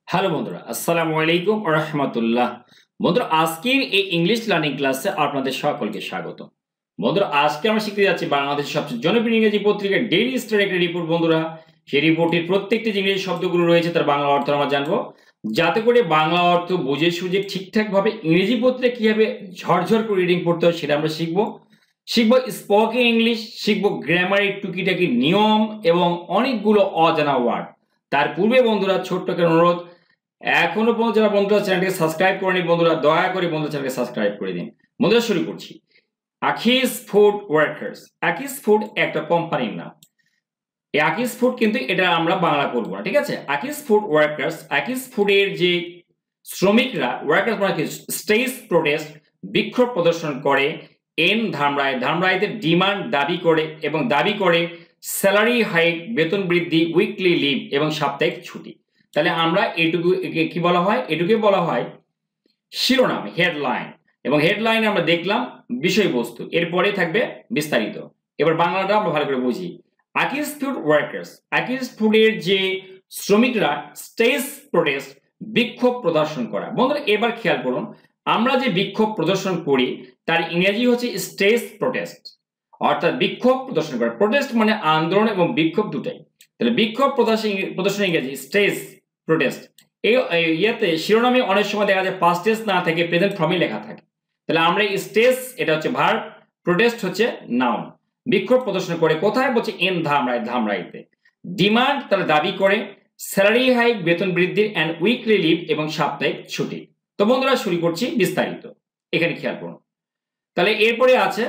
Hello বন্ধুরা, আসসালামু আলাইকুম ওয়া রাহমাতুল্লাহ। বন্ধুরা, আজকের এই ইংলিশ লার্নিং ক্লাসে আপনাদের সকলকে স্বাগত। বন্ধুরা, আজকে আমরা শিখতে যাচ্ছি বাংলাদেশের সবচেয়ে জনপ্রিয় ইংরেজি পত্রিকা ডেইলি স্টার একটা রিপোর্ট। বন্ধুরা, সেই রিপোর্টের প্রত্যেকটি যে ইংরেজি শব্দগুলো রয়েছে তার বাংলা অর্থ আমরা জানবো, যাতে করে বাংলা অর্থ বুঝে সুঝে ঠিকঠাকভাবে ইংরেজি পত্রিকা কিভাবে ঝরঝর করে রিডিং পড়তে হয় সেটা আমরা শিখবো। স্পোকেন ইংলিশ, শিখবো গ্রামারের টুকিটাকি নিয়ম এবং অনেকগুলো অজানা ওয়ার্ড। তার পূর্বে বন্ধুরা, ছোট্ট একটা অনুরোধ, এখনো পর্যন্ত যারা বন্ধুরা চ্যানেলটিকে সাবস্ক্রাইব করেনি, বন্ধুরা দয়া করে বন্ধুরা চ্যানেলকে সাবস্ক্রাইব করে দিন। বন্ধুরা, শুরু করছি। Akij food workers. Akij food একটা কোম্পানির নাম। এই আকিজ ফুড কিন্তু এটা আমরা বাংলা করবো না, ঠিক আছে? আকিজ ফুড ওয়ার্কার্স, আকিজ ফুডের যে শ্রমিকরা, ওয়ার্কার্স মানে কি, স্টেজ প্রোটেস্ট, বিক্ষোভ প্রদর্শন করে এন ধামরাই। ধামরাইতে ডিমান্ড দাবি করে এবং দাবি করে স্যালারি হাইক, বেতন বৃদ্ধি, উইকলি লিভ এবং সাপ্তাহিক ছুটি। তাহলে আমরা এটুকু কি বলা হয়? এটুকুকে বলা হয় শিরোনাম, হেডলাইন। এবং হেডলাইন আমরা দেখলাম বিষয়বস্তু, এরপরে থাকবে বিস্তারিত। এবার বাংলাটা আমরা ভালো করে বুঝি। আকিজ ফুড ওয়ার্কার্স, আকিজ ফুডের যে শ্রমিকরা স্টেজ প্রোটেস্ট, বিক্ষোভ প্রদর্শন করা। বন্ধুরা, এবার খেয়াল করুন, আমরা যে বিক্ষোভ প্রদর্শন করি তার ইংরেজি হচ্ছে স্টেজ প্রোটেস্ট, অর্থাৎ বিক্ষোভ প্রদর্শন করা। প্রোটেস্ট মানে আন্দোলন এবং বিক্ষোভ দুটাই। তাহলে বিক্ষোভ প্রদর্শন ইংরেজি স্টেজ প্রোটেস্ট। ইয়েতে শিরোনামে অনেক সময় দেখা যায় পাস্ট টেন্স না থেকে প্রেজেন্ট ফর্মে লেখা থাকে। তাহলে আমরা স্টেজ এটা হচ্ছে ভার্ব, প্রোটেস্ট হচ্ছে নাউন। বিক্ষোভ প্রদর্শন করে কোথায়? বলছে এন ধামরাই, ধামরাইতে। ডিমান্ড তারা দাবি করে স্যালারি হাইক, বেতন বৃদ্ধির, অ্যান্ড উইকলি লিভ এবং সাপ্তাহিক ছুটি। তো বন্ধুরা, শুরু করছি বিস্তারিত। এখানে খেয়াল করুন। তাহলে এরপরে আছে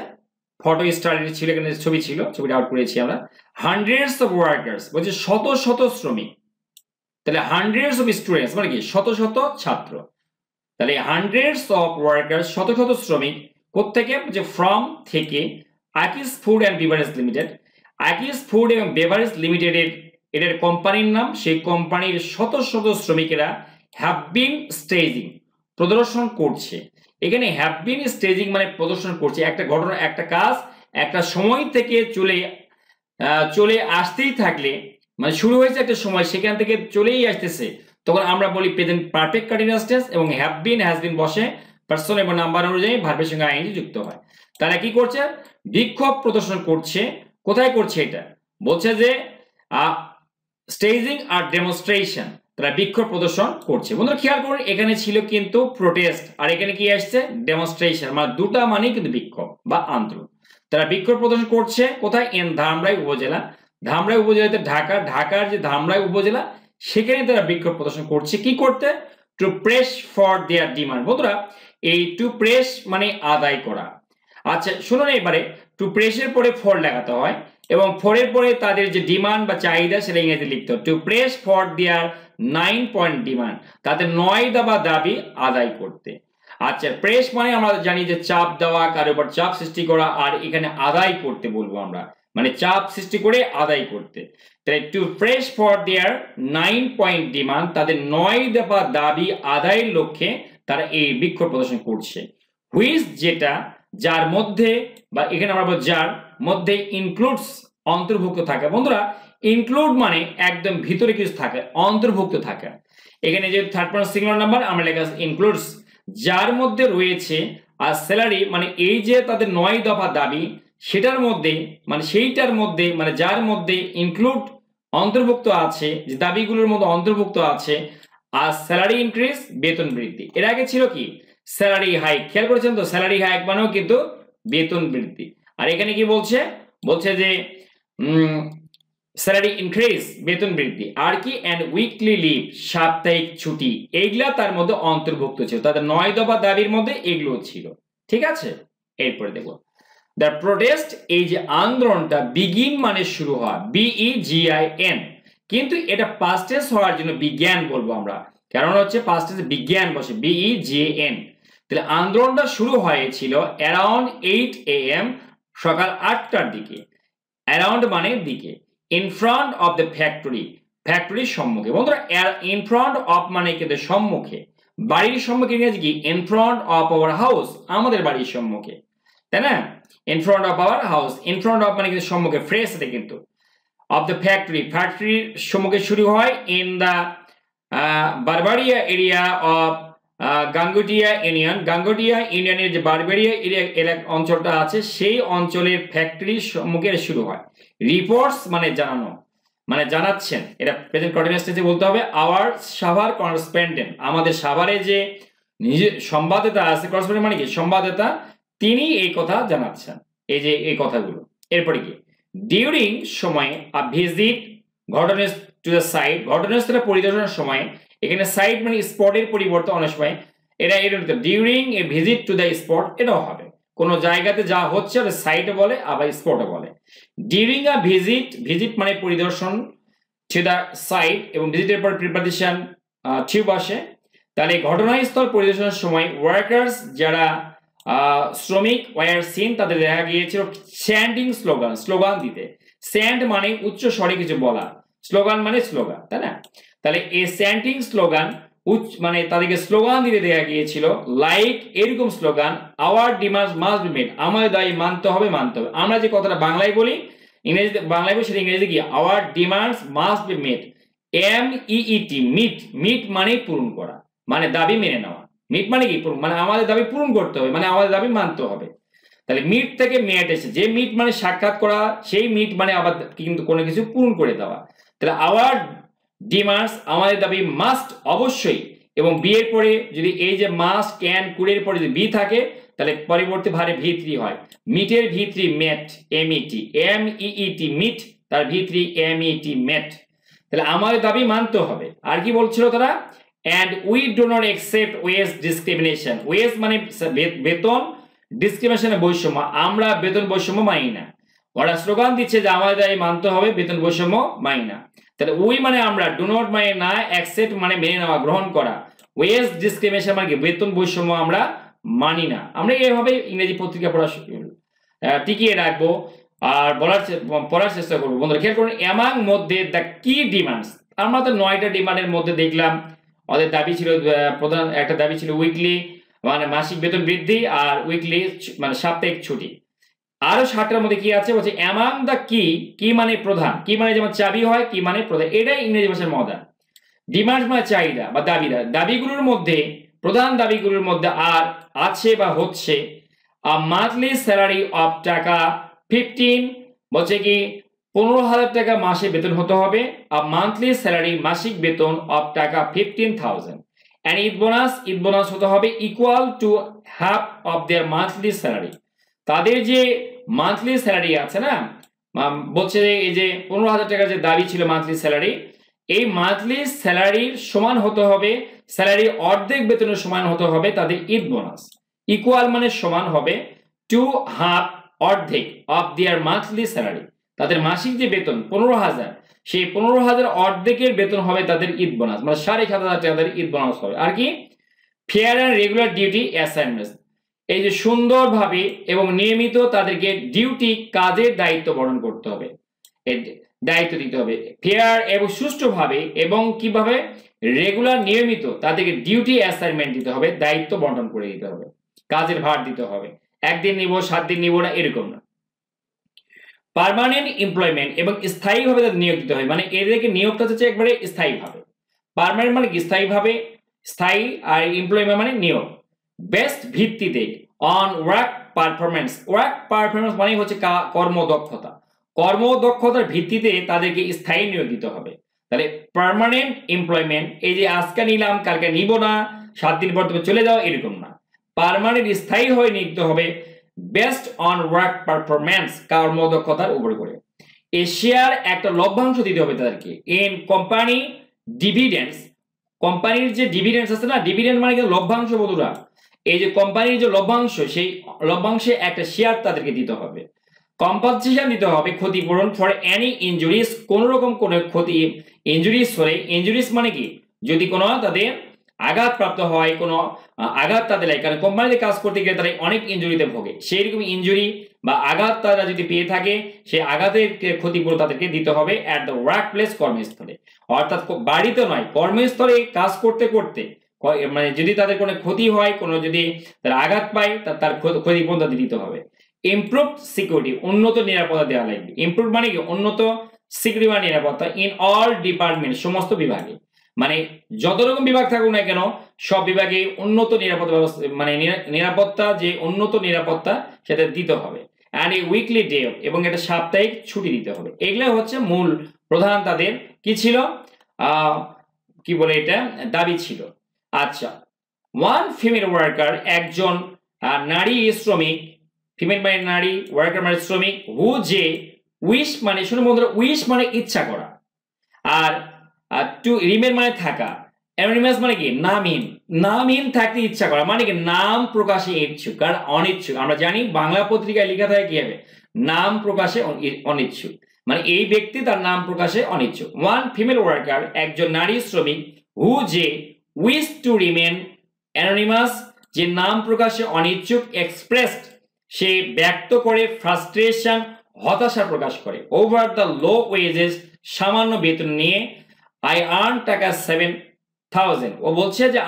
ফটো স্টাডি ছিল, এখানে ছবি ছিল, ছবিটা আউট করেছি আমরা। হান্ড্রেডস অফ ওয়ার্কার্স বলছে শত শত শ্রমিক। তাহলে হান্ড্রেডস অফ স্টুডেন্টস মানে কি? শত শত ছাত্র। তাহলে হান্ড্রেডস অফ ওয়ার্কার্স, শত শত শ্রমিক। কোত্থেকে? যে ফ্রম, থেকে। Akij food and beverage limited. Akij food এবং বেভারেজ লিমিটেডের এটার কোম্পানির নাম। সেই কোম্পানির শত শত শ্রমিকেরা হ্যাভ বিন স্টেজিং, প্রদর্শন করছে। এখানে হ্যাভ বিন স্টেজিং মানে প্রদর্শন করছে। একটা ঘটনা, একটা কাজ একটা সময় থেকে চলে আসতেই থাকলে, মানে শুরু হয়েছে একটা সময়, সেখান থেকে চলেই আসতেছে, তখন আমরা বলি প্রেজেন্ট পারফেক্ট কন্টিনিউয়াস টেন্স। এবং হ্যাভ বিন, হ্যাজ বিন বসে পার্সন এবং নাম্বার অনুযায়ী ভার্বের সঙ্গে আইএনজি যুক্ত হয়। তারা কি করছে? বিক্ষোভ প্রদর্শন করছে। কোথায় করছে এটা? বলছে যে স্টেজিং আর ডেমনস্ট্রেশন, তারা বিক্ষোভ প্রদর্শন করছে। বন্ধুরা, খেয়াল করুন, এখানে ছিল কিন্তু প্রোটেস্ট, আর এখানে কি আসছে? ডেমনস্ট্রেশন। মানে দুটা মানেই কিন্তু বিক্ষোভ বা আন্দোলন। তারা বিক্ষোভ প্রদর্শন করছে কোথায়? এন ধামরাই উপজেলা। ধামরাই উপজেলাতে ঢাকার যে ধামরাই উপজেলা, সেখানে তারা বিক্ষোভ প্রদর্শন করছে। কি করতে? To press for their demand. বন্ধুরা, এই টু প্রেস মানে আদায় করা। আচ্ছা শুনুন, এবারে টু প্রেসের পরে ফর লাগাতে হয় এবং ফরের পরে তাদের যে ডিমান্ড বা চাহিদা সেটা ইংরেজি লিখতে হয়। To press for their 9 point demand, তাদের 9 দফা দাবি আদায় করতে। আচ্ছা, প্রেস মানে আমরা জানি যে চাপ দেওয়া, কারোর উপর চাপ সৃষ্টি করা, আর এখানে আদায় করতে বলবো আমরা, মানে চাপ সৃষ্টি করে আদায় করতে। তাই to press for their 9 point demand, তাদের 9 দফা দাবি আদায়ের লক্ষ্যে তারা এই বিক্ষোভ প্রদর্শন করছে। হুইচ যেটা, যার মধ্যে, বা এখানে আমরা বলবো যার মধ্যে, ইনক্লুডস অন্তর্ভুক্ত থাকে। বন্ধুরা, ইনক্লুড মানে একদম ভিতরে কিছু থাকে, অন্তর্ভুক্ত থাকে। এখানে যে থার্ড পারসন সিঙ্গুলার নাম্বার আমরা লেখা আছে ইনক্লুডস, যার মধ্যে রয়েছে। আর স্যালারি মানে এই যে তাদের 9 দফা দাবি, সেটার মধ্যে মানে সেইটার মধ্যে, মানে যার মধ্যে ইনক্লুড অন্তর্ভুক্ত আছে, যে দাবিগুলোর মধ্যে অন্তর্ভুক্ত আছে। আর স্যালারি ইনক্রিজ, বেতন বৃদ্ধি। এর আগে ছিল কি? Salary hike. খেয়াল করেছেন তো? স্যালারি হাইক মানেও কিন্তু বেতন বৃদ্ধি। আর এখানে কি বলছে? বলছে যে স্যালারি ইনক্রিজ, বেতন বৃদ্ধি। আর কি? এন্ড উইকলি লিভ, সাপ্তাহিক ছুটি। এইগুলা তার মধ্যে অন্তর্ভুক্ত ছিল, তাদের 9 দফা দাবির মধ্যে এগুলো ছিল। ঠিক আছে, এরপরে দেখো দ্য প্রোটেস্ট, এই যে আন্দোলনটা, বিগিন মানে শুরু হয়, BEGIN, কিন্তু এটা পাস্ট টেন্স হওয়ার জন্য বিজ্ঞান বলবো আমরা, কারণ হচ্ছে পাস্ট টেন্সে বিজ্ঞান বসে, BEGN। তাহলে আন্দোলনটা শুরু হয়েছিল অ্যারাউন্ড 8 AM, সকাল 8টার দিকে। অ্যারাউন্ড মানে দিকে। In front of the factory, ফ্যাক্টরির সম্মুখে। বন্ধুরা, ইন ফ্রন্ট অফ মানে কিন্তু সম্মুখে, বাড়ির সম্মুখে ইংরেজি কি? In front of our house, আমাদের বাড়ির সম্মুখে, তাই না? In front of our house, in front of মানে কিন্তু সম্মুখে, ফ্রেশ এটা কিন্তু। অফ দ্য ফ্যাক্টরি, ফ্যাক্টরির সম্মুখে শুরু হয়। In the Barbaria area of Gangutia ইউনিয়নের যে বারবারিয়া এরিয়া অঞ্চলটা আছে সেই অঞ্চলের ফ্যাক্টরি সম্মুখে শুরু হয়। রিপোর্টস মানে জানানো, মানে জানাচ্ছেন, এটা প্রেজেন্ট কন্টিনিউয়াস টেন্সে বলতে হবে। আওয়ার সাভার করেসপন্ডেন্ট, আমাদের সাভারে যে নিজের সংবাদদাতা আছে, করেসপন্ডেন্ট মানে কি সংবাদদাতা, তিনি এই কথা জানাচ্ছেন, এই যে এই কথাগুলো। এরপরে কি ডিউরিং সময় আ ভিজিট ঘটনাস্থ টু দ্য সাইট, ঘটনাস্থলে পরিদর্শনের সময়, এখানে সাইট মানে স্পটের পরিবর্তে অনেক সময় এটা during a visit to the spot এটাও হবে, কোন জায়গাতে যা হচ্ছে ওটা সাইটে বলে আবার স্পটে বলে। ডিউরিং আ ভিজিট মানে পরিদর্শন, টু দ্য সাইট এবং ভিজিটের পর প্রিপারেশন টু বসে। তাহলে ঘটনাস্থল পরিদর্শনের সময় ওয়ার্কার্স যারা শ্রমিক ওয়ার সিন তাদের দেখা গিয়েছিল স্যান্ডিং স্লোগান দিতে। স্যান্ড মানে উচ্চ স্বরে কিছু বলা, স্লোগান মানে স্লোগান, তাই না? তাহলে এই স্যান্ডিং স্লোগান মানে তাদেরকে স্লোগান দিতে দেখা গিয়েছিল, লাইক এরকম slogan, our demands must be made, আমাদের দাবি মানতে হবে। আমরা যে কথাটা বাংলায় বলি, ইংরেজিতে বাংলায় বলি, সেটা ইংরেজি কি our demands must be made, MEET meet মানে পূরণ করা, মানে দাবি মেনে নেওয়া। মিট মানে কি মানে আমাদের দাবি পূরণ করতে হবে, মানে আমাদের দাবি মানতে হবে। তাহলে মিট থেকে মেট এসে, যে মিট মানে সাক্ষাৎ করা, সেই মিট মানে আবার কিন্তু কোনো কিছু পূরণ করে দেওয়া। তাহলে আওয়ার ডিমান্ডস আমাদের দাবি মাস্ট অবশ্যই, এবং বি এর পরে যদি এই যে মাস্ট ক্যান কুড়ের পরে যদি বি থাকে তাহলে পরবর্তী ভারে V3 হয়। মিটের V3 মেট, MEET মিট, তার V3 MET মেট। তাহলে আমাদের দাবি মানতে হবে। আর কি বলছিল তারা, and we do not accept wage discrimination, wage মানে বেতন, ডিসক্রিমিনেশন বৈষম্য, আমরা বেতন বৈষম্য মানি না। ওরা স্লোগান দিচ্ছে যে আমাদের দাবি মানতে হবে, বেতন বৈষম্য মানি না। তাহলে উই মানে আমরা, ডু নট মানে না, অ্যাকসেপ্ট মানে মেনে নেওয়া, গ্রহণ করা, ওয়েজ ডিসক্রিমিনেশন মানে বেতন বৈষম্য আমরা মানি না। আমরা এইভাবে ইংরেজি পত্রিকা পড়া টিকিয়ে রাখবো আর পড়ার চেষ্টা করবো। বন্ধুরা খেয়াল করুন, এমাং মধ্যে দ্য কি ডিমান্ডস, আমরা তো 9টা ডিমান্ডের মধ্যে দেখলাম ওদের দাবি ছিল, প্রধান একটা দাবি ছিল উইকলি মানে মাসিক বেতন বৃদ্ধি, আর উইকলি মানে সাপ্তাহিক ছুটি। আরো 7টার মধ্যে কি আছে বলছে অ্যামাং দ্য কি মানে প্রধান, কি মানে যেমন চাবি হয়, কি মানে প্রধান, এটাই ইংরেজি ভাষার মজা। ডিমান্ড মানে চাহিদা বা দাবিদার, দাবিগুলোর মধ্যে প্রধান দাবিগুলোর মধ্যে আর আছে বা হচ্ছে মান্থলি স্যালারি অফ টাকা 15, বলছে কি 15,000 টাকা মাসে বেতন হতে হবে। মান্থলি স্যালারি মাসিক বেতন অফ টাকা 15,000, এন্ড ঈদ বোনাস হতে হবে equal to half of their monthly salary. তাদের যে মান্থলি স্যালারি আছে না, বলছে এই যে 15,000 টাকার যে দাবি ছিল মান্থলি স্যালারি, এই মান্থলি স্যালারির সমান হতে হবে, স্যালারির অর্ধেক বেতনের সমান হতে হবে তাদের ঈদ বোনাস। ইকুয়াল মানে সমান হবে, টু হাফ অর্ধেক অফ দেয়ার মান্থলি স্যালারি, তাদের মাসিক যে বেতন 15,000, সেই 15,000 অর্ধেকের বেতন হবে তাদের ঈদ বোনাস, মানে 7,500 টাকা তাদের ঈদ বোনাস হবে। আর কি fair and regular duty assignment, এই যে সুন্দরভাবে এবং নিয়মিত তাদেরকে ডিউটি কাজের দায়িত্ব বহন করতে হবে, দায়িত্ব দিতে হবে। ফেয়ার এবং সুষ্ঠুভাবে এবং কিভাবে রেগুলার নিয়মিত তাদেরকে ডিউটি অ্যাসাইনমেন্ট দিতে হবে, দায়িত্ব বন্টন করে দিতে হবে, কাজের ভার দিতে হবে। একদিন নিব 7 দিন নিব না, এরকম না। পার্মানেন্ট এমপ্লয়মেন্ট এবং স্থায়ীভাবে তাদের নিয়োগ দিতে হয়, মানে এদেরকে নিয়োগটা হচ্ছে একবারে স্থায়ীভাবে। পার্মানেন্ট মানে কি স্থায়ীভাবে, স্থায়ী, আর এমপ্লয়মেন্ট মানে নিয়োগ। বেস্ট ভিত্তিতে on work performance, work performance মানে হচ্ছে কর্মদক্ষতা, কর্মদক্ষতার ভিত্তিতে তাদেরকে স্থায়ী নিয়োগ দিতে হবে। তাহলে পার্মানেন্ট এমপ্লয়মেন্ট, এই যে আজকে নিলাম কালকে নিব না, 7 দিন পর তুমি চলে যাও, এরকম না। পার্মানেন্ট স্থায়ী হয়ে নিতে হবে, বেস্ট অন ওয়ার্ক পারফরমেন্স, কর্মদক্ষতার উপর করে। এশিয়ার একটা লভ্যাংশ দিতে হবে তাদেরকে। ইন কোম্পানি ডিভিডেন্ডস, কোম্পানির যে ডিভিডেন্ডস আছে না, ডিভিডেন্ড মানে কিন্তু লভ্যাংশ বন্ধুরা, এই যে কোম্পানির যে লভ্যাংশ, সেই লভ্যাংশে একটা শেয়ার তাদেরকে দিতে হবে। কম্পেনসেশন দিতে হবে, ক্ষতিপূরণ ফর এনি ইনজুরিস, কোন রকম কোন ক্ষতি, ইনজুরিস হলে, ইনজুরিস মানে কি যদি কোনো তাদের আঘাতপ্রাপ্ত হয়, কোনো আঘাত তাদের লাগে, কারণ কোম্পানিতে কাজ করতে গেলে তারা অনেক ইনজুরিতে ভোগে, সেই রকম ইনজুরি বা আঘাত তারা যদি পেয়ে থাকে, সেই আঘাতের ক্ষতিপূরণ তাদেরকে দিতে হবে অ্যাট দ্য ওয়ার্ক প্লেস, কর্মস্থলে। অর্থাৎ বাড়িতে নয়, কর্মস্থলে কাজ করতে করতে মানে যদি তাদের কোনো ক্ষতি হয়, কোনো যদি তারা আঘাত পায়, তার ক্ষতিপূরণ তাদের দিতে হবে। ইমপ্রুভড সিকিউরিটি, উন্নত নিরাপত্তা দেওয়া লাগবে। ইমপ্রুভ মানে কি উন্নত, সিকিউরিটি মানে নিরাপত্তা, ইন অল ডিপার্টমেন্ট, সমস্ত বিভাগে। মানে যত রকম বিভাগ থাকুক না কেন সব বিভাগে উন্নত নিরাপত্তা ব্যবস্থা মানে নিরাপত্তা যে উন্নত নিরাপত্তা সেটা দিতে হবে অ্যান্ড এ উইকলি ডে এবং একটা সাপ্তাহিক ছুটি দিতে হবে। এগুলো হচ্ছে মূল প্রধান তাদের কি ছিল কি বলে এটা দাবি ছিল। আচ্ছা, ওয়ান ফিমেল ওয়ার্কার একজন নারী শ্রমিক, ফিমেল মানে নারী, ওয়ার্কার মানে শ্রমিক, হু যে উইশ মানে শুনুন বন্ধুরা, উইশ মানে ইচ্ছা করা, আর টু রিমেন মানে থাকা, অ্যানোনিমাস মানে কি নামহীন, নামহীন থাকতে ইচ্ছা করা মানে কি নাম প্রকাশে ইচ্ছুক আর অনিচ্ছুক। আমরা জানি বাংলা পত্রিকায় লেখা থাকে কি হবে নাম প্রকাশে অনিচ্ছুক, মানে এই ব্যক্তি তার নাম প্রকাশে অনিচ্ছুক। ওয়ান ফিমেল ওয়ার্কার একজন নারী শ্রমিক, হু যে উইশ টু রিমেন অ্যানোনিমাস যে নাম প্রকাশে অনিচ্ছুক, এক্সপ্রেসড সে ব্যক্ত করে, ফ্রাস্ট্রেশন হতাশা প্রকাশ করে, ওভার দ্য লো ওয়েজেস সামান্য বেতন নিয়ে, আই আর্ন টাকা 7,000 ও বলছে যে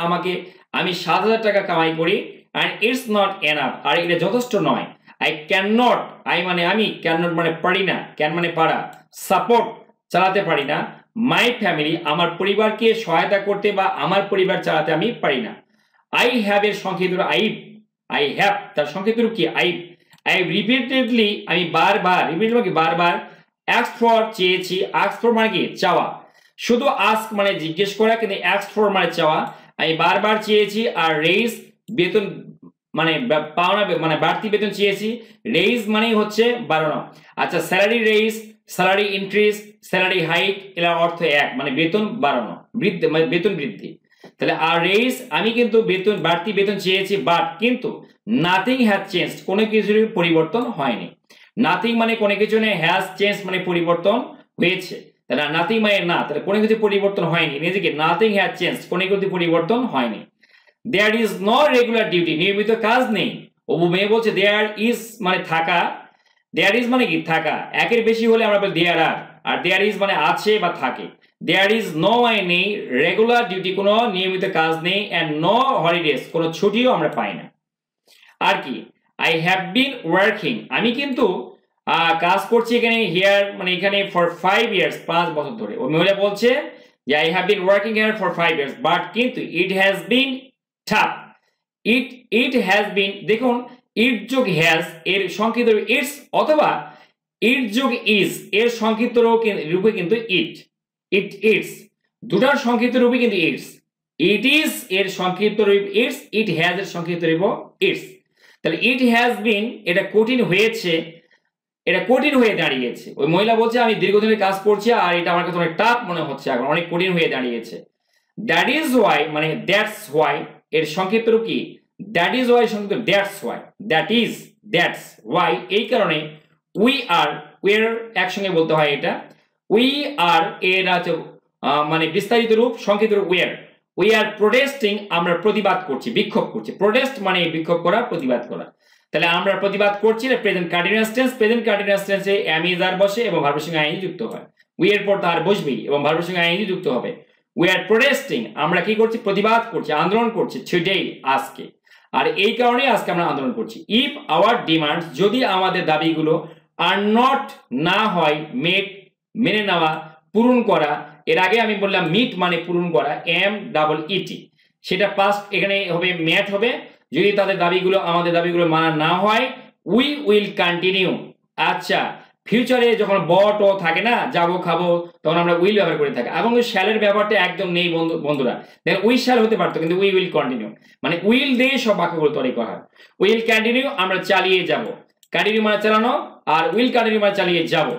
আমি 7,000 টাকা কামাই করি, অ্যান্ড ইটস নট এনাফ আর এটা যথেষ্ট নয়, আই ক্যান নট, আমি ক্যান নট মানে পারি না, ক্যান মানে পারা, সাপোর্ট চালাতে পারি না, মাই ফ্যামিলি আমার পরিবারকে সহায়তা করতে বা আমার পরিবার চালাতে আমি পারি না। আই হ্যাভ এর সংক্ষিপ্ত আই হ্যাভ তার সংক্ষিপ্ত কি আই রিপিটেডলি আমি বারবার, রিপিটেড মানে বারবার, asked for চেয়েছি, asked for মানে কি চাওয়া, শুধু ask মানে জিজ্ঞেস করা, কিন্তু asked for মানে চাওয়া, আমি বারবার চেয়েছি, আর রেইজ বেতন মানে পাওনা মানে বাড়তি বেতন চেয়েছি, রেইজ মানেই হচ্ছে বাড়ানো। আচ্ছা, salary raise, salary increase, salary hike এর অর্থ এক, মানে বেতন বাড়ানো, বৃদ্ধি মানে বেতন বৃদ্ধি। তাহলে আর রেইজ আমি কিন্তু বেতন বাড়তি বেতন চেয়েছি, বাট কিন্তু নাথিং হ্যাজ চেঞ্জড কোনো কিছুর পরিবর্তন হয়নি। নাথিং মানে কোনো কিছু নেই, হ্যাজ চেঞ্জ মানে পরিবর্তন হয়েছে, তাহলে নাথিং মানে না, তাহলে কোনো কিছু পরিবর্তন হয়নি, নিজেকে নাথিং হ্যাজ চেঞ্জড কোনো কিছু পরিবর্তন হয়নি। There is no regular duty নিয়মিত কাজ নেই, ও মেয়ে বলছে দেয়ার ইজ মানে থাকা, দেয়ার ইজ মানে কি থাকা, একের বেশি হলে আমরা বলি দেয়ার আর দেয়ার ইজ মানে আছে বা থাকে। দেয়ার ইজ নো মানে নেই, রেগুলার ডিউটি কোনো নিয়মিত কাজ নেই, অ্যান্ড নো হলিডেজ কোনো ছুটিও আমরা পাই না। আর কি আই হ্যাভ বিন ওয়ার্কিং আমি কিন্তু কাজ করছি এখানে, হিয়ার মানে এখানে ফর 5 ইয়ার্স 5 বছর ধরে। ও মহিলা বলছে যে I have been working here for 5 years, but কিন্তু it has been tough, it has been, দেখুন ইট যোগ হ্যাজ এর সংক্ষিপ্ত ইটস, অথবা ইট যোগ ইজ এর সংক্ষিপ্ত রূপে কিন্তু ইটস, দুটার সংক্ষিপ্ত রূপে কিন্তু ইটস, ইট ইজ এর সংক্ষিপ্ত রূপ ইটস, ইট হ্যাজ এর সংক্ষিপ্ত রূপ ইটস। তাহলে ইট হ্যাজ বিন এটা কঠিন হয়েছে, এটা কঠিন হয়ে দাঁড়িয়েছে। ওই মহিলা বলছে আমি দীর্ঘদিনের কাজ করছি আর এটা আমার কাছে অনেক টাফ মনে হচ্ছে, এখন অনেক কঠিন হয়ে দাঁড়িয়েছে। দ্যাট ইজ ওয়াই মানে দ্যাটস ওয়াই এর সংক্ষিপ্ত রূপ কি দ্যাট ইজ ওয়াই সংক্ষিপ্ত দ্যাটস ওয়াই, দ্যাটস ওয়াই এই কারণে, উই আর এর একসঙ্গে বলতে হয় এটা, উই আর এর আছে মানে বিস্তারিত রূপ সংক্ষিপ্ত রূপ উই আর প্রোটেস্টিং আমরা প্রতিবাদ করছি, বিক্ষোভ করছি, প্রোটেস্ট মানে বিক্ষোভ করা, প্রতিবাদ করা। তাহলে আমরা প্রতিবাদ করছি, present continuous tense, present continuous টেন্সে এম ইজ আর বসে এবং ভার্বের সঙ্গে আইএনজি যুক্ত হয়, উই এর পর তার বসবেই এবং ভার্বের সঙ্গে আইএনজি যুক্ত হবে। উই আর প্রোটেস্টিং আমরা কি করছি প্রতিবাদ করছি, আন্দোলন করছি, টুডে আজকে, আর এই কারণে আজকে আমরা আন্দোলন করছি। ইফ আওয়ার ডিমান্ডস যদি আমাদের দাবিগুলো আর নট না হয় মেট মেনে নেওয়া, পূরণ করা, এর আগে আমি বললাম মিট মানে পূরণ করা, MEET, সেটা পাস্ট এখানে হবে ম্যাট হবে, যদি তাদের দাবিগুলো আমাদের দাবিগুলো মানা না হয়, উই উইল কন্টিনিউ। আচ্ছা, ফিউচারে যখন বট ও থাকে না যাবো খাবো তখন আমরা উইল ব্যবহার করে থাকি, এবং শ্যালের ব্যাপারটা একদম নেই বন্ধুরা, দেখেন উই শ্যাল হতে পারতো কিন্তু উই উইল কন্টিনিউ, মানে উইল দিয়ে সব বাক্যগুলো তৈরি করা হয়। উইল কন্টিনিউ আমরা চালিয়ে যাব, কন্টিনিউ মানে চালানো, আর উইল কন্টিনিউ মানে চালিয়ে যাব।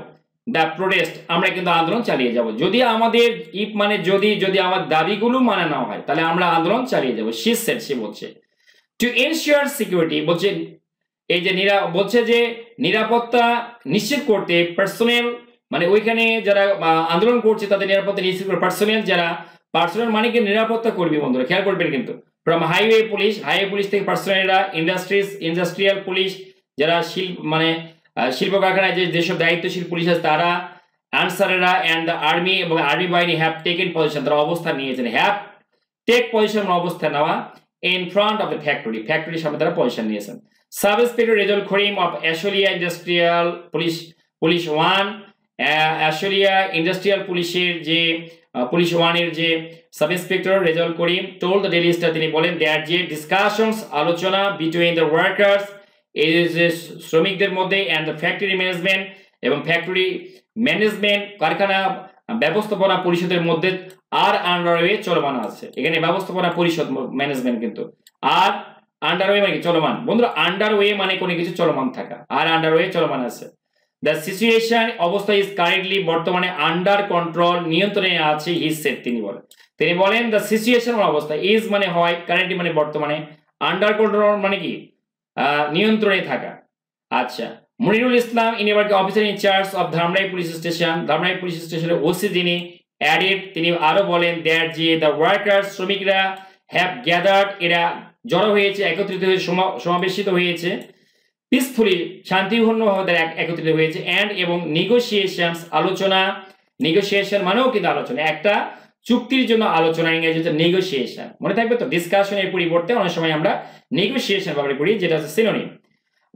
দ্য প্রোটেস্ট আমরা কিন্তু আন্দোলন চালিয়ে যাব, যদি আমাদের ইফ মানে যদি আমার দাবিগুলো মানা না হয় তাহলে আমরা আন্দোলন চালিয়ে যাব। সে বলছে টু এনশিওর সিকিউরিটি, বলছে এই যে বলছে যে নিরাপত্তা নিশ্চিত করতে, পার্সোনেল মানে ওইখানে যারা আন্দোলন করছে তাদের নিরাপত্তা নিশ্চিত করে, পার্সোনেল মানে কি নিরাপত্তা করবি বন্ধুরা, খেয়াল করবেন কিন্তু, ফ্রম হাইওয়ে পুলিশ থেকে পার্সোনেলরা, ইন্ডাস্ট্রিয়াল পুলিশ যারা শিল্প কারখানায় যেসব দায়িত্বশীল পুলিশ আছে তারা, আনসারেরা অ্যান্ড দ্য আর্মি এবং আর্মি বাহিনী হ্যাভ টেকেন পজিশন তারা অবস্থান নিয়েছেন, হ্যাভ টেক পজিশন অবস্থান নেওয়া, in front of the factory সামনে তারা পজিশন নিয়েছেন। Sub inspector Rezaul Karim of Ashulia industrial police 1, Ashulia industrial পুলিশের যে পুলিশ 1 এর যে sub inspector Rezaul Karim told the daily star, তিনি বলেন দেয়ার যে ডিসকাশনস আলোচনা বিটুইন দ্য ওয়ার্কার্স, এই যে শ্রমিকদের মধ্যে এন্ড দ্য ফ্যাক্টরি ম্যানেজমেন্ট এবং ফ্যাক্টরি ম্যানেজমেন্ট কারখানা ব্যবস্থাপনা পরিষদের মধ্যে আর আন্ডারওয়ে চলমান আছে। এখানে ব্যবস্থাপনা পরিষদ ম্যানেজমেন্ট কিন্তু আর আন্ডারওয়ে মানে চলমান। বন্ধুরা আন্ডারওয়ে মানে কোনো কিছু চলমান থাকা, আর আন্ডারওয়ে চলমান আছে। দ্য সিচুয়েশন অবস্থা ইজ কারেন্টলি বর্তমানে আন্ডার কন্ট্রোল নিয়ন্ত্রণে আছে হি সেড, তিনি বলেন দ্য সিচুয়েশন অবস্থা ইজ মানে হয়, কারেন্টলি মানে বর্তমানে, আন্ডার কন্ট্রোল মানে কি নিয়ন্ত্রণে থাকা। আচ্ছা, Monirul Islam university officer in charge of Dhamrai police station, Dhamrai police স্টেশনের ওসি যিনি অ্যাডেড, তিনি আরো বলেন দ্যাট যে দ্য ওয়ার্কার্স শ্রমিকরা হ্যাভ গ্যাদার্ড, এরা জড়ো হয়েছে, একত্রিত হয়ে সমাবেশিত হয়েছে, পিসফুলি শান্তিপূর্ণভাবে তারা একত্রিত হয়েছে, এন্ড এবং নেগোসিয়েশনস আলোচনা, নেগোসিয়েশন মানেও কিন্তু আলোচনা, একটা চুক্তির জন্য আলোচনা, ইংরেজি হচ্ছে নেগোসিয়েশন, মনে থাকবে তো, ডিসকাশনের পরিবর্তে অনেক সময় আমরা নেগোসিয়েশন ব্যবহার করি যেটা হচ্ছে synonym.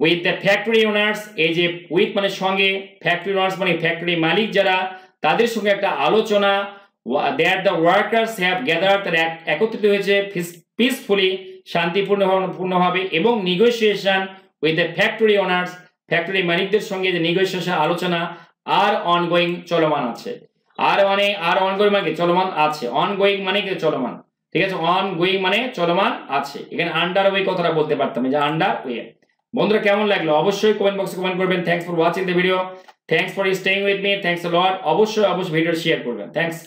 With the factory owners, এই যে উইথ মানে সঙ্গে, ফ্যাক্টরি ওনার্স মানে ফ্যাক্টরি মালিক যারা, তাদের সঙ্গে একটা আলোচনা, that the workers have gathered, তারা একত্রিত হয়েছে পিসফুলি শান্তিপূর্ণভাবে, এবং negotiation with the factory owners, factory মালিকদের সঙ্গে যে নেগোসিয়েশন আলোচনা আর অনগোয়িং চলমান আছে। আর অনগোয়িং মানে চলমান আছে, অনগোয়িং মানে কি চলমান, ঠিক আছে, অনগোয়িং মানে চলমান আছে। এখানে আন্ডারওয়ে কথাটা বলতে পারতাম যে আন্ডারওয়ে। বন্ধুরা কেমন লাগলো অবশ্যই কমেন্ট বক্সে কমেন্ট করবেন। Thanks for watching the video, thanks for staying with me, thanks a lot. অবশ্যই ভিডিও শেয়ার করবেন। থ্যাঙ্কস।